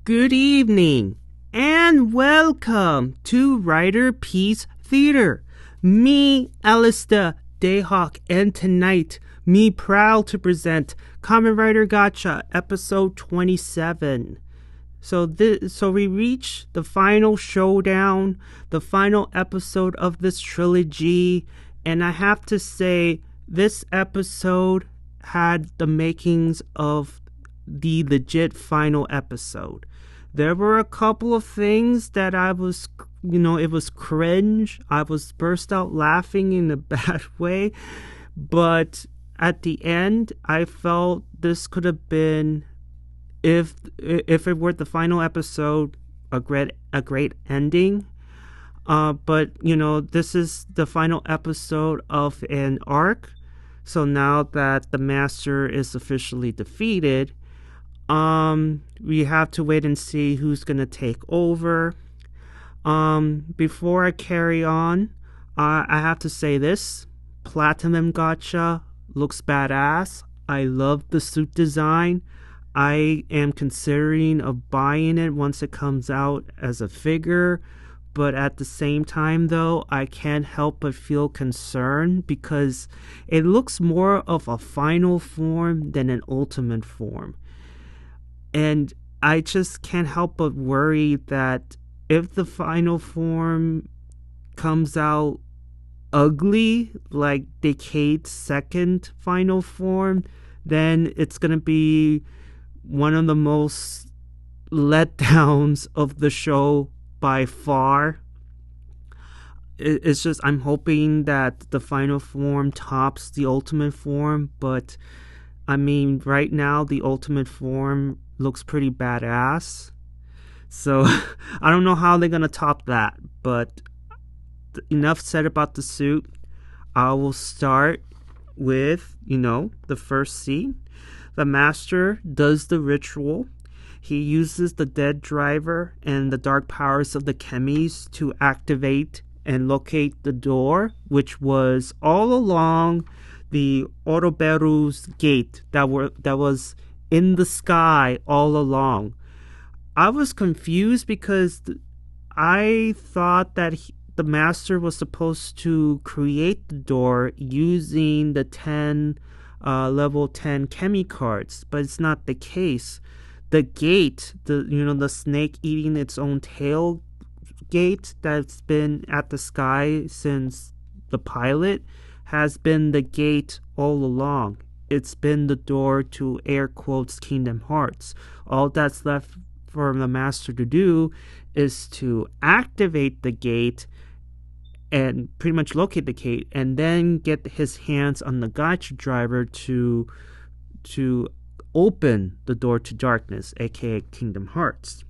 Good evening, and welcome to Riderpiece Theater. Me, Alistair Dayhawk, and tonight, me proud to present Kamen Rider Gacha, episode 27. So we reach the final showdown, the final episode of this trilogy, and I have to say, this episode had the makings of the legit final episode. There were a couple of things that it was cringe. I was burst out laughing in a bad way. But at the end, I felt this could have been, if it were the final episode, a great ending. But this is the final episode of an arc. So now that the master is officially defeated, we have to wait and see who's gonna take over. Before I carry on, I have to say this: Platinum Gacha looks badass. I love the suit design. I am considering of buying it once it comes out as a figure. But at the same time, though, I can't help but feel concerned because it looks more of a final form than an ultimate form. And I just can't help but worry that if the final form comes out ugly, like Decade's second final form, then it's going to be one of the most letdowns of the show by far. It's just, I'm hoping that the final form tops the ultimate form, but I mean, right now the ultimate form looks pretty badass. So I don't know how they're gonna top that, but enough said about the suit. I will start with, the first scene. The master does the ritual. He uses the dead driver and the dark powers of the chemies to activate and locate the door, which was all along the Ouroboros gate that was in the sky all along. I was confused because I thought that the master was supposed to create the door using the 10 level 10 chemi cards, but it's not the case. The gate, the snake eating its own tail gate that's been at the sky since the pilot, has been the gate all along. It's been the door to air quotes Kingdom Hearts. All that's left for the master to do is to activate the gate and pretty much locate the gate, and then get his hands on the gacha driver to open the door to darkness, aka Kingdom Hearts.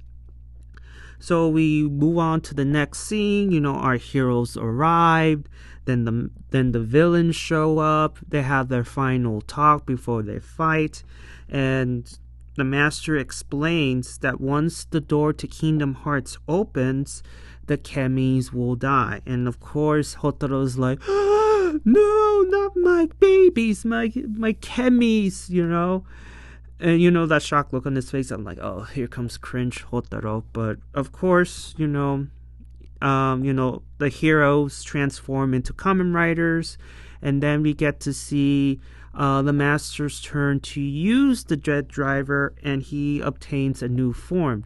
So we move on to the next scene. Our heroes arrived. Then the villains show up. They have their final talk before they fight, and the master explains that once the door to Kingdom Hearts opens, the chemies will die. And of course, Hotaro's like, oh, no, not my babies, my chemies, And that shocked look on his face. I'm like, oh, here comes cringe Hotaro. But of course, the heroes transform into Kamen Riders, and then we get to see the master's turn to use the Dread driver, and he obtains a new form,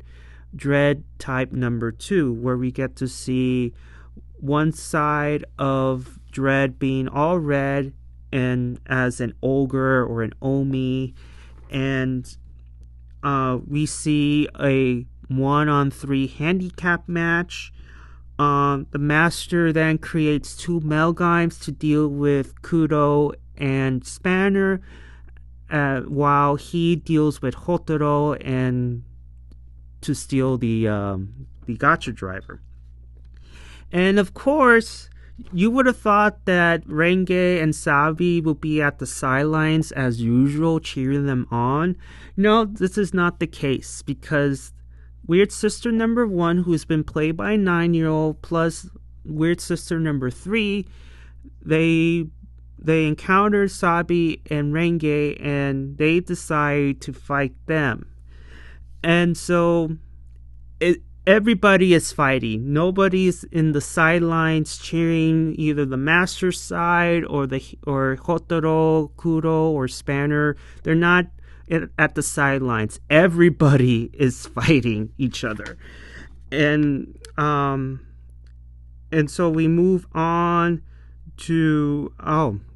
Dread type number 2, where we get to see one side of Dread being all red and as an ogre or an omi, and we see a 1-on-3 handicap match. The master then creates 2 Melgaims to deal with Kudo and Spanner, while he deals with Hotaro and to steal the gacha driver. And of course, you would have thought that Renge and Sabi would be at the sidelines as usual, cheering them on. No, this is not the case, because Weird Sister number 1, who's been played by a 9-year-old, plus Weird Sister number 3, they encounter Sabi and Renge, and they decide to fight them. And so everybody is fighting. Nobody's in the sidelines cheering either the master's side or Hotaro, Kuro, or Spanner. They're not at the sidelines. Everybody is fighting each other. And so we move on to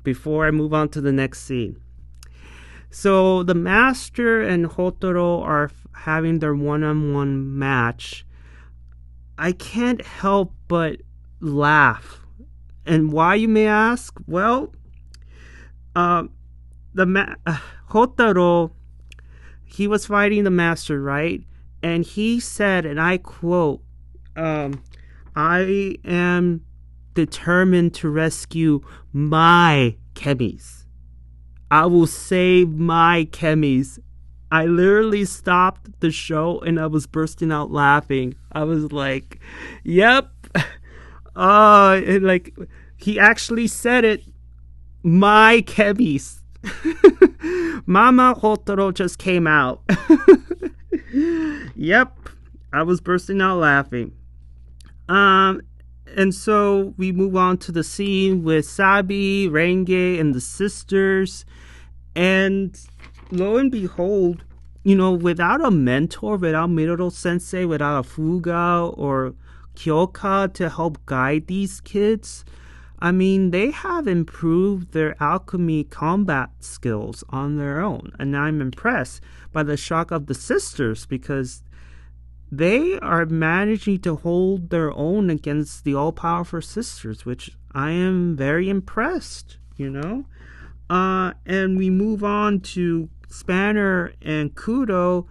before I move on to the next scene. So the master and Hotaro are having their one-on-one match. I can't help but laugh. And why, you may ask? Well, Hotaro, he was fighting the master, right? And he said, and I quote, I am determined to rescue my chemies. I will save my chemies. I literally stopped the show and I was bursting out laughing. I was like, yep. He actually said it. My chemies. Mama Hotaro just came out. Yep. I was bursting out laughing. And so we move on to the scene with Sabi, Renge, and the sisters. And lo and behold, without a mentor, without Midoro Sensei, without a Fuga or Kyoka to help guide these kids, I mean, they have improved their alchemy combat skills on their own. And I'm impressed by the shock of the sisters because they are managing to hold their own against the all-powerful sisters, which I am very impressed, And we move on to Spanner and Kudo,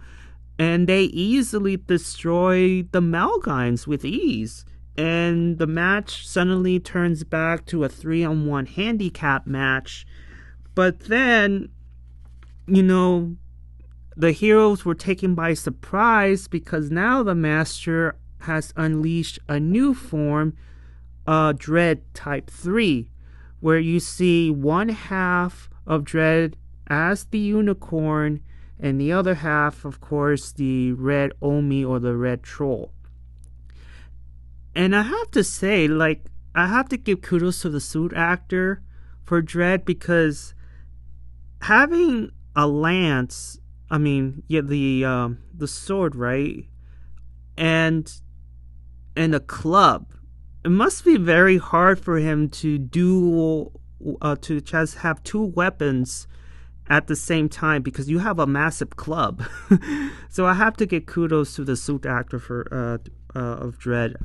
and they easily destroy the Malgines with ease. And the match suddenly turns back to a 3-on-1 handicap match. But then, the heroes were taken by surprise because now the master has unleashed a new form, Dread Type 3, where you see one half of Dread as the unicorn and the other half, of course, the red Omi or the red troll. And I have to say, I have to give kudos to the suit actor for Dread because having a lance, the sword, right? And a club. It must be very hard for him to to just have two weapons at the same time because you have a massive club. So I have to give kudos to the suit actor of Dread.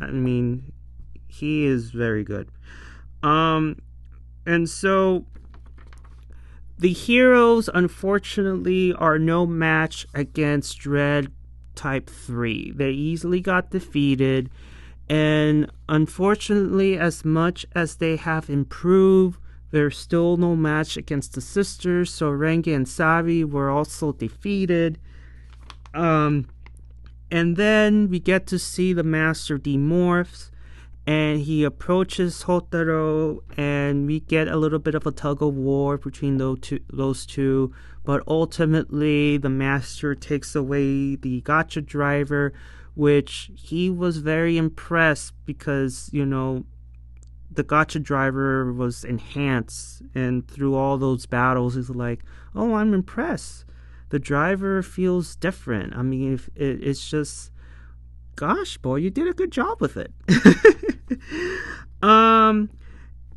He is very good. And so the heroes, unfortunately, are no match against Dread Type 3. They easily got defeated. And unfortunately, as much as they have improved, there's still no match against the sisters. So Renge and Sabi were also defeated. And then we get to see the master demorphs. And he approaches Hotaro, and we get a little bit of a tug of war between those two. But ultimately, the master takes away the gacha driver, which he was very impressed because, the gacha driver was enhanced. And through all those battles, he's like, oh, I'm impressed. The driver feels different. It's just, gosh, boy, you did a good job with it.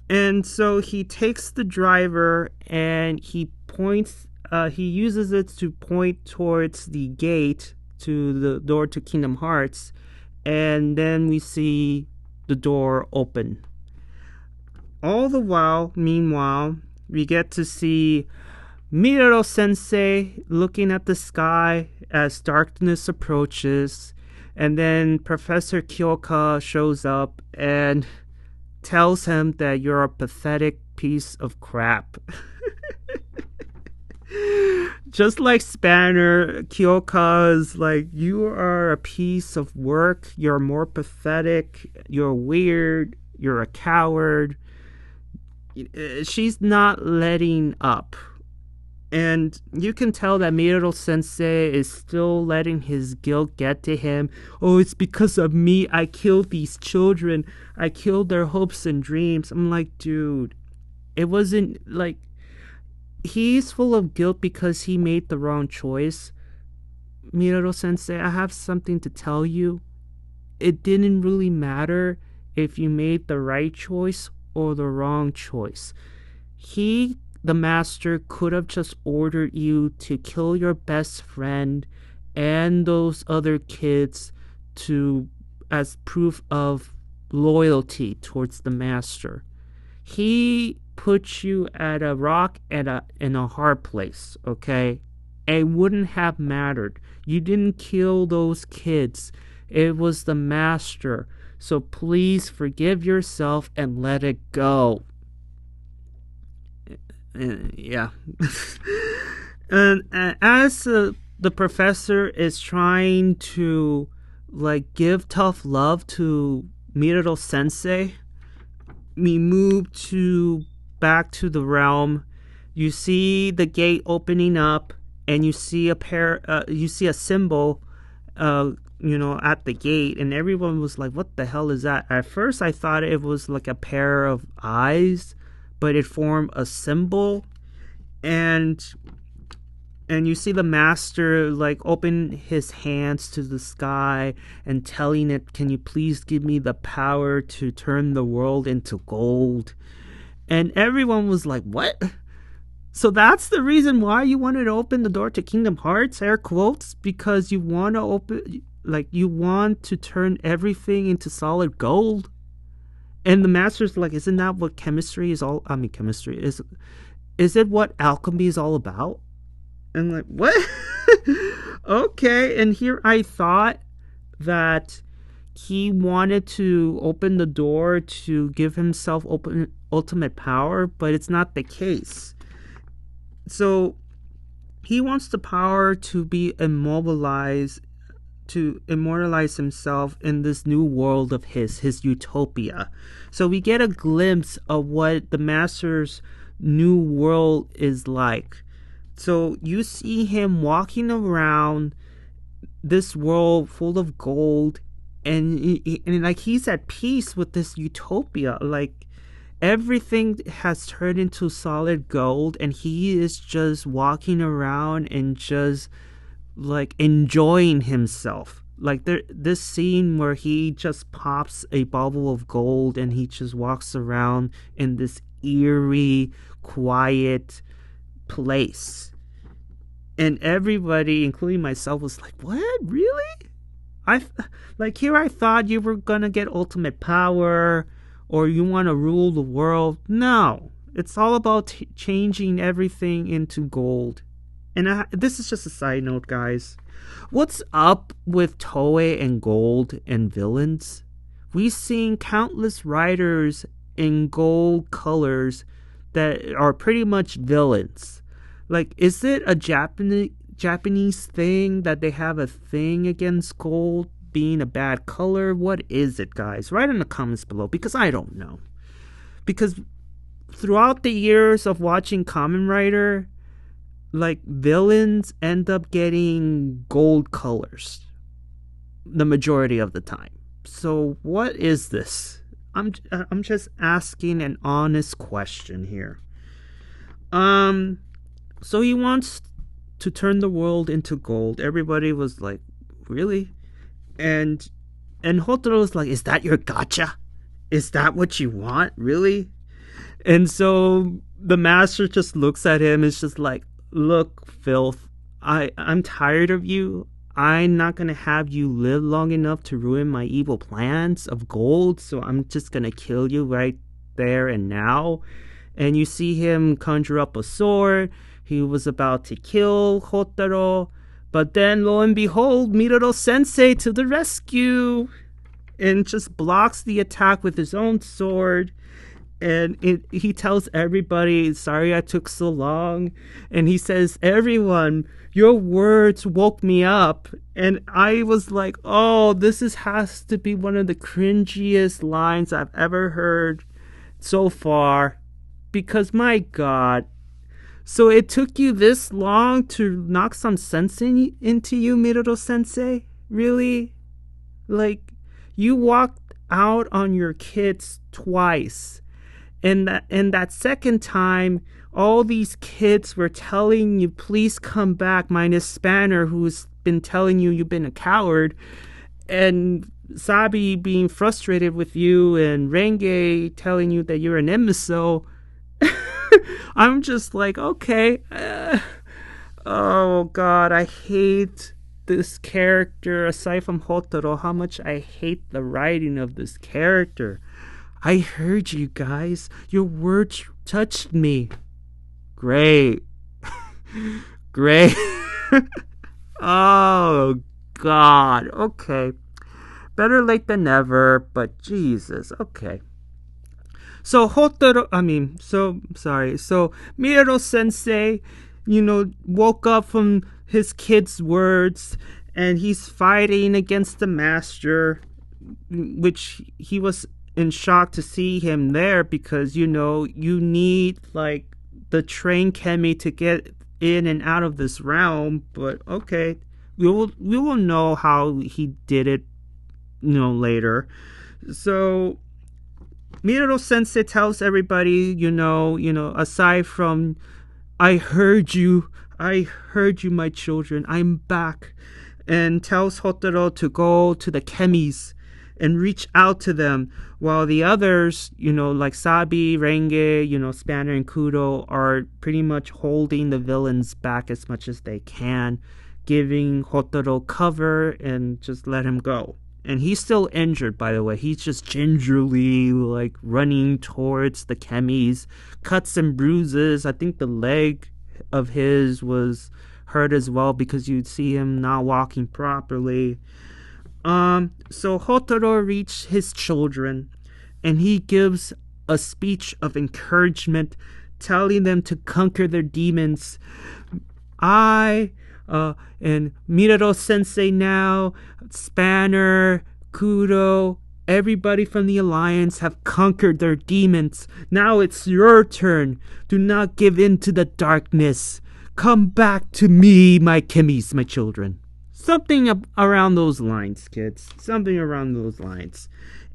And so he takes the driver and he uses it to point towards the gate to the door to Kingdom Hearts, and then we see the door open. All the while, meanwhile, we get to see Midoro Sensei looking at the sky as darkness approaches. And then Professor Kyoka shows up and tells him that you're a pathetic piece of crap. Just like Spanner, Kyoka's like, you are a piece of work. You're more pathetic. You're weird. You're a coward. She's not letting up. And you can tell that Miroto Sensei is still letting his guilt get to him. Oh, it's because of me. I killed these children. I killed their hopes and dreams. I'm like, dude, it wasn't like he's full of guilt because he made the wrong choice. Miroto Sensei, I have something to tell you. It didn't really matter if you made the right choice or the wrong choice. The master, could have just ordered you to kill your best friend and those other kids as proof of loyalty towards the master. He put you at a rock in a hard place, okay? It wouldn't have mattered. You didn't kill those kids. It was the master. So please forgive yourself and let it go. Yeah. And as the professor is trying to like give tough love to Miroto Sensei, we move back to the realm. You see the gate opening up, and you see a symbol, at the gate, and everyone was like, "What the hell is that?" At first, I thought it was like a pair of eyes, but it formed a symbol, and you see the master like open his hands to the sky and telling it, "Can you please give me the power to turn the world into gold?" And everyone was like, "What?" So that's the reason why you wanted to open the door to Kingdom Hearts, air quotes, because you want to turn everything into solid gold. And the master's like, "Isn't that what chemistry is all? I mean, chemistry is it what alchemy is all about?" And like, what? Okay. And here I thought that he wanted to open the door to give himself ultimate power, but it's not the case. So he wants the power to be immobilized, to immortalize himself in this new world of his utopia. So we get a glimpse of what the master's new world is like. So you see him walking around this world full of gold, and like he's at peace with this utopia. Like everything has turned into solid gold, and he is just walking around and just like enjoying himself. Like this scene where he just pops a bubble of gold and he just walks around in this eerie, quiet place. And everybody, including myself, was like, "What? Really?" I thought you were gonna get ultimate power, or you want to rule the world. No, it's all about changing everything into gold. And this is just a side note, guys. What's up with Toei and gold and villains? We've seen countless riders in gold colors that are pretty much villains. Like, is it a Japanese thing that they have a thing against gold being a bad color? What is it, guys? Write in the comments below, because I don't know. Because throughout the years of watching Kamen Rider, like, villains end up getting gold colors the majority of the time. So what is this? I'm just asking an honest question here. So he wants to turn the world into gold. Everybody was like, "Really?" And Hotaro was like, "Is that your gotcha? Is that what you want? Really?" And so the master just looks at him and is just like, "Look, filth, I'm tired of you. I'm not going to have you live long enough to ruin my evil plans of gold, so I'm just going to kill you right there and now." And you see him conjure up a sword. He was about to kill Hotaro, but then lo and behold, Miroto Sensei to the rescue and just blocks the attack with his own sword. And he tells everybody, "Sorry I took so long." And he says, "Everyone, your words woke me up." And I was like, "Oh, has to be one of the cringiest lines I've ever heard so far." Because my God, So it took you this long to knock some sense into you, Miroto Sensei? Really? Like, you walked out on your kids twice. And that second time, all these kids were telling you, please come back, minus Spanner, who's been telling you you've been a coward, and Sabi being frustrated with you, and Renge telling you that you're an imbecile. I'm just like, okay. Oh, God, I hate this character. Aside from Hotaro, how much I hate the writing of this character. I heard you guys. Your words touched me. Great. Great. Oh, God. Okay. Better late than never, but Jesus. Okay. So Miro Sensei, woke up from his kid's words, and he's fighting against the master, which he was in shock to see him there, because you need like the train chemi to get in and out of this realm. But okay, we will know how he did it later. So Miro Sensei tells everybody, aside from I heard you, my children, I'm back, and tells Hotaro to go to the chemies and reach out to them, while the others, like Sabi, Renge, Spanner, and Kudo are pretty much holding the villains back as much as they can, giving Hotaro cover and just let him go. And he's still injured, by the way. He's just gingerly, like, running towards the chemies, cuts and bruises. I think the leg of his was hurt as well, because you'd see him not walking properly. So Hotaro reached his children, and he gives a speech of encouragement, telling them to conquer their demons. And Miro Sensei now, Spanner, Kudo, everybody from the Alliance have conquered their demons. Now it's your turn. Do not give in to the darkness. Come back to me, my chemies, my children. Something around those lines, kids. Something around those lines.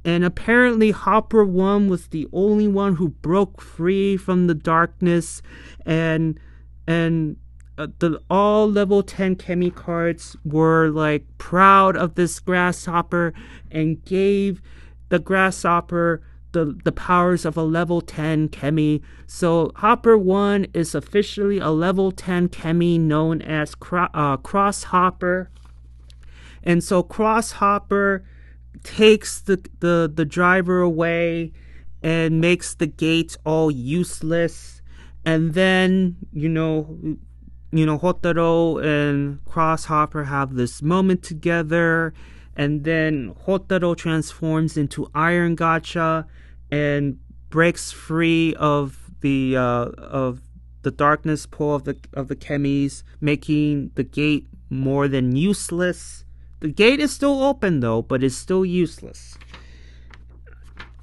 And apparently Hopper 1 was the only one who broke free from the darkness, and the all level 10 chemi cards were like proud of this grasshopper and gave the grasshopper the powers of a level 10 chemi. So Hopper 1 is officially a level 10 chemi known as Cross Hopper. And so Cross Hopper takes the driver away and makes the gates all useless. And then, Hotaro and Cross Hopper have this moment together, and then Hotaro transforms into Iron Gacha and breaks free of the darkness pull of the chemies, making the gate more than useless. The gate is still open though, but it's still useless.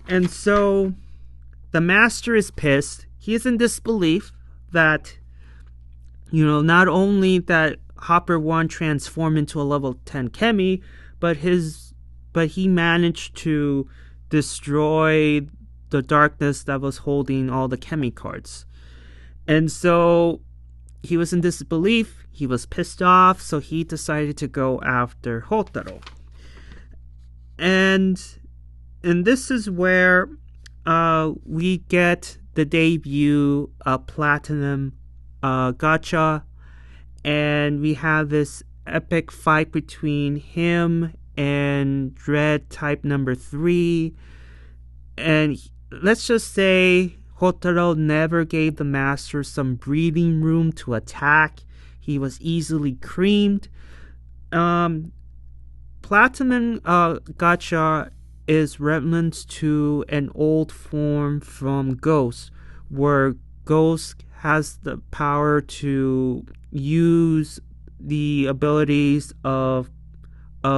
And so the master is pissed. He is in disbelief that not only that Hopper 1 transformed into a level 10 chemi, but he managed to destroy the darkness that was holding all the chemi cards. And so he was in disbelief. He was pissed off, so he decided to go after Hotaro. And this is where we get the debut of Platinum Gacha, and we have this epic fight between him and Dread Type number 3. And let's just say Hotaro never gave the master some breathing room to attack. He was easily creamed. Platinum Gacha is remnants to an old form from Ghost, where Ghost has the power to use the abilities of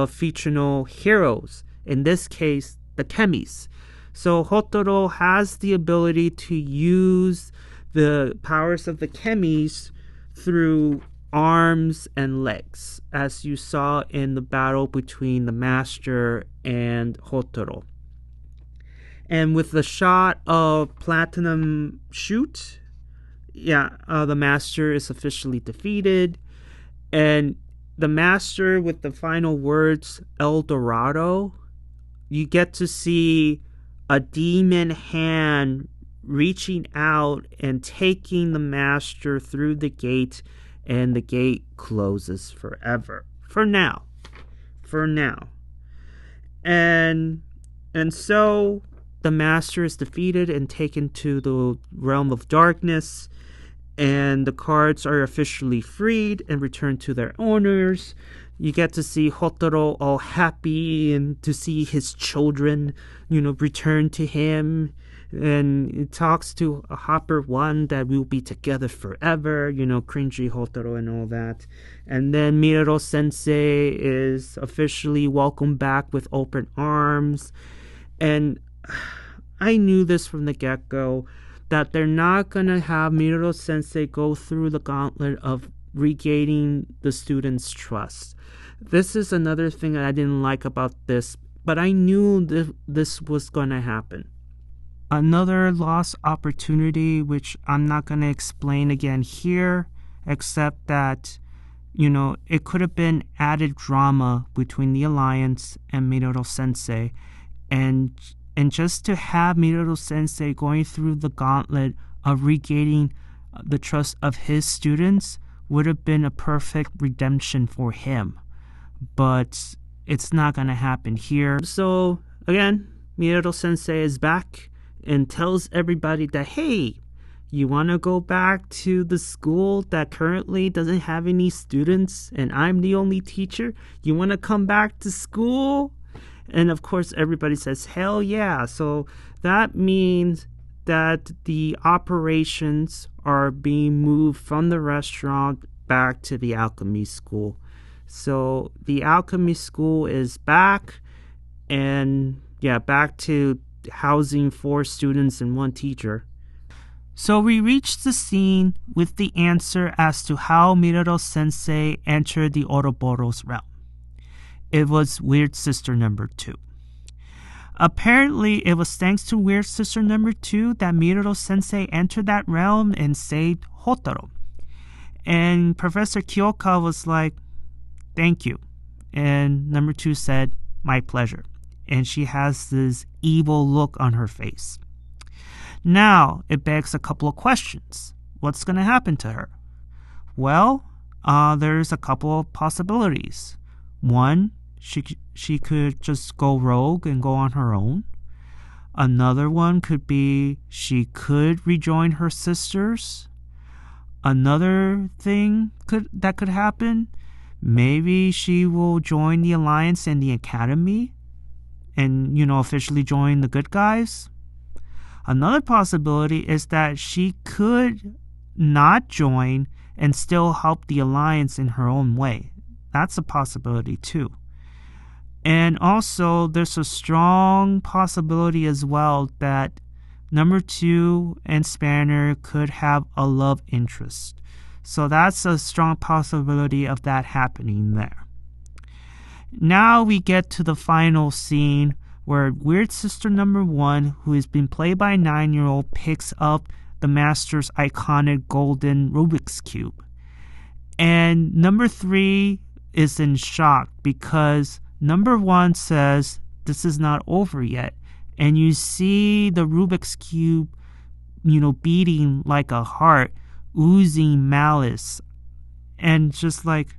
fictional heroes, in this case the chemies. So Hotaro has the ability to use the powers of the chemies through arms and legs, as you saw in the battle between the Master and Hotaro. And with the shot of Platinum shoot, the Master is officially defeated. And the Master, with the final words, El Dorado, you get to see a demon hand reaching out and taking the Master through the gate, and the gate closes forever. For now. And so the Master is defeated and taken to the realm of darkness, and the cards are officially freed and returned to their owners. You get to see Hotaro all happy and to see his children, return to him. And it talks to Hopper 1 that we'll be together forever, cringy Hotaro and all that. And then Miraro Sensei is officially welcomed back with open arms. And I knew this from the get-go, that they're not going to have Miraro Sensei go through the gauntlet of regaining the students' trust. This is another thing that I didn't like about this, but I knew this was going to happen. Another lost opportunity, which I'm not going to explain again here, except that, it could have been added drama between the Alliance and Miraro Sensei, and just to have Miraro Sensei going through the gauntlet of regaining the trust of his students would have been a perfect redemption for him. But it's not going to happen here. So, again, Miraro Sensei is back and tells everybody that, hey, you want to go back to the school that currently doesn't have any students and I'm the only teacher? You want to come back to school? And of course, everybody says, hell yeah. So that means that the operations are being moved from the restaurant back to the alchemy school. So the alchemy school is back, and back to housing 4 students and 1 teacher. So we reached the scene with the answer as to how Miraro Sensei entered the Ouroboros Realm. It was Weird Sister number 2. Apparently, it was thanks to Weird Sister number 2 that Miraro Sensei entered that realm and saved Hotaro. And Professor Kyoka was like, thank you. And number 2 said, my pleasure. And she has this evil look on her face. Now, it begs a couple of questions. What's going to happen to her? Well, there's a couple of possibilities. One, she could just go rogue and go on her own. Another one could be she could rejoin her sisters. Another thing that could happen, maybe she will join the Alliance and the Academy and, officially join the good guys. Another possibility is that she could not join and still help the Alliance in her own way. That's a possibility too. And also, there's a strong possibility as well that number 2 and Spanner could have a love interest. So that's a strong possibility of that happening there. Now we get to the final scene where Weird Sister number 1, who has been played by a 9-year-old, picks up the Master's iconic golden Rubik's Cube. And number 3 is in shock because number 1 says, this is not over yet. And you see the Rubik's Cube, beating like a heart, oozing malice. And just like,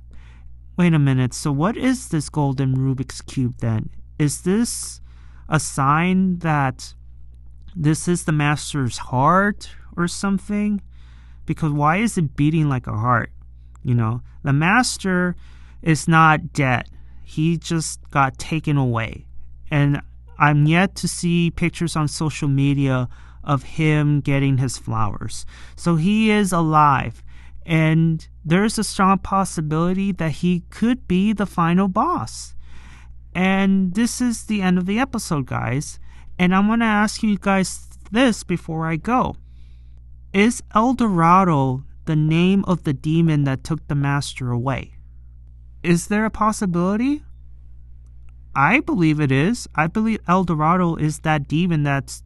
wait a minute, so what is this golden Rubik's Cube then? Is this a sign that this is the Master's heart or something? Because why is it beating like a heart? The Master is not dead. He just got taken away. And I'm yet to see pictures on social media of him getting his flowers. So he is alive. And there's a strong possibility that he could be the final boss. And this is the end of the episode, guys. And I want to ask you guys this before I go. Is El Dorado the name of the demon that took the master away? Is there a possibility? I believe it is. I believe El Dorado is that demon that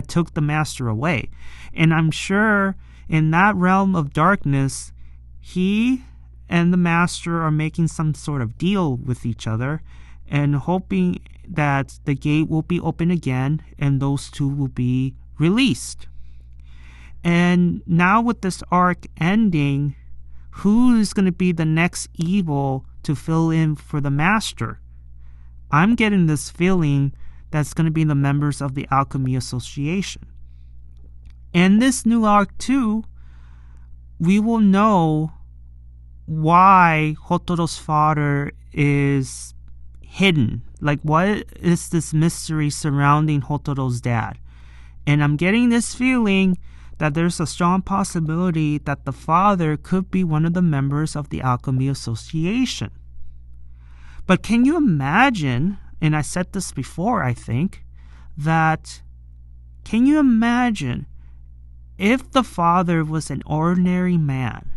took the master away. And I'm sure in that realm of darkness, he and the master are making some sort of deal with each other and hoping that the gate will be open again and those two will be released. And now with this arc ending, who is going to be the next evil to fill in for the master? I'm getting this feeling that's going to be the members of the Alchemy Association. In this new arc too, we will know why Hotoro's father is hidden. Like, what is this mystery surrounding Hotoro's dad? And I'm getting this feeling that there's a strong possibility that the father could be one of the members of the Alchemy Association. But can you imagine, and I said this before, I think, that can you imagine if the father was an ordinary man?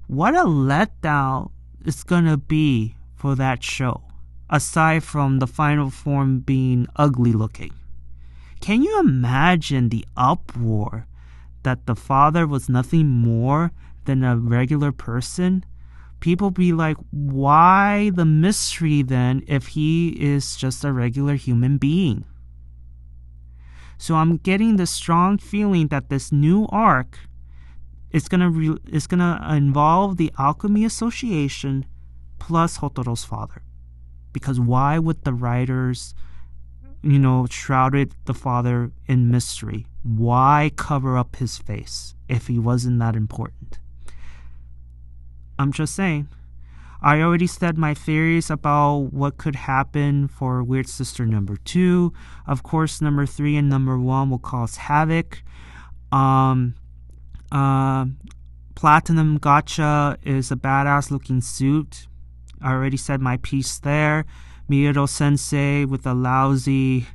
What a letdown it's going to be for that show, aside from the final form being ugly looking. Can you imagine the uproar that the father was nothing more than a regular person? People be like, why the mystery then if he is just a regular human being? So I'm getting the strong feeling that this new arc is gonna involve the Alchemy Association plus Hotoro's father. Because why would the writers, shrouded the father in mystery? Why cover up his face if he wasn't that important? I'm just saying. I already said my theories about what could happen for Weird Sister number 2. Of course, number 3 and number 1 will cause havoc. Platinum Gotcha is a badass looking suit. I already said my piece there. Miyuro Sensei with a lousy,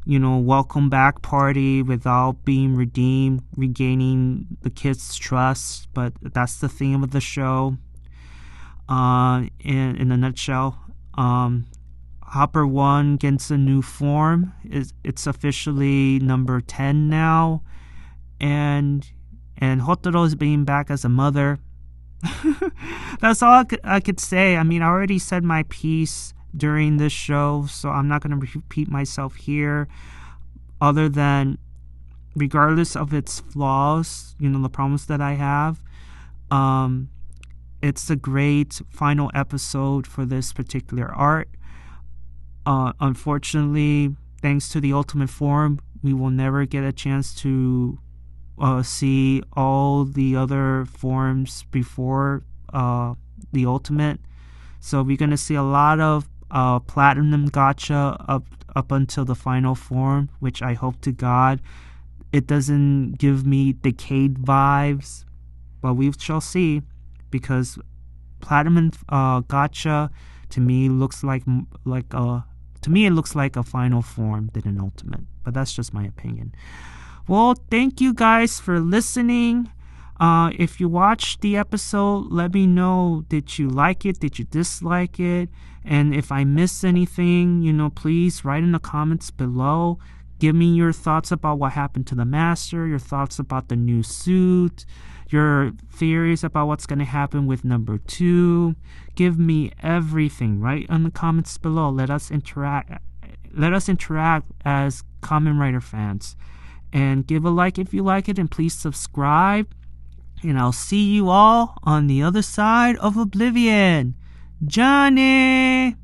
welcome back party without being redeemed, regaining the kids' trust. But that's the theme of the show. In a nutshell, Hopper 1 gets a new form. It's officially number 10 now, and Hotoro is being back as a mother. That's all I could say. I mean, I already said my piece during this show, so I'm not going to repeat myself here, other than, regardless of its flaws, the problems that I have, it's a great final episode for this particular art. Unfortunately, thanks to the Ultimate Form, we will never get a chance to see all the other forms before the Ultimate. So we're going to see a lot of Platinum Gotcha up until the final form, which I hope to God it doesn't give me Decade vibes, but we shall see. Because Platinum Gotcha to me looks like it looks like a final form than an ultimate, but that's just my opinion. Well, thank you guys for listening. If you watched the episode, let me know, did you like it, did you dislike it, and if I missed anything, please write in the comments below. Give me your thoughts about what happened to the master, your thoughts about the new suit, your theories about what's going to happen with number 2. Give me everything right in the comments below. Let us interact as Kamen Rider fans. And give a like if you like it, and please subscribe. And I'll see you all on the other side of Oblivion. Johnny!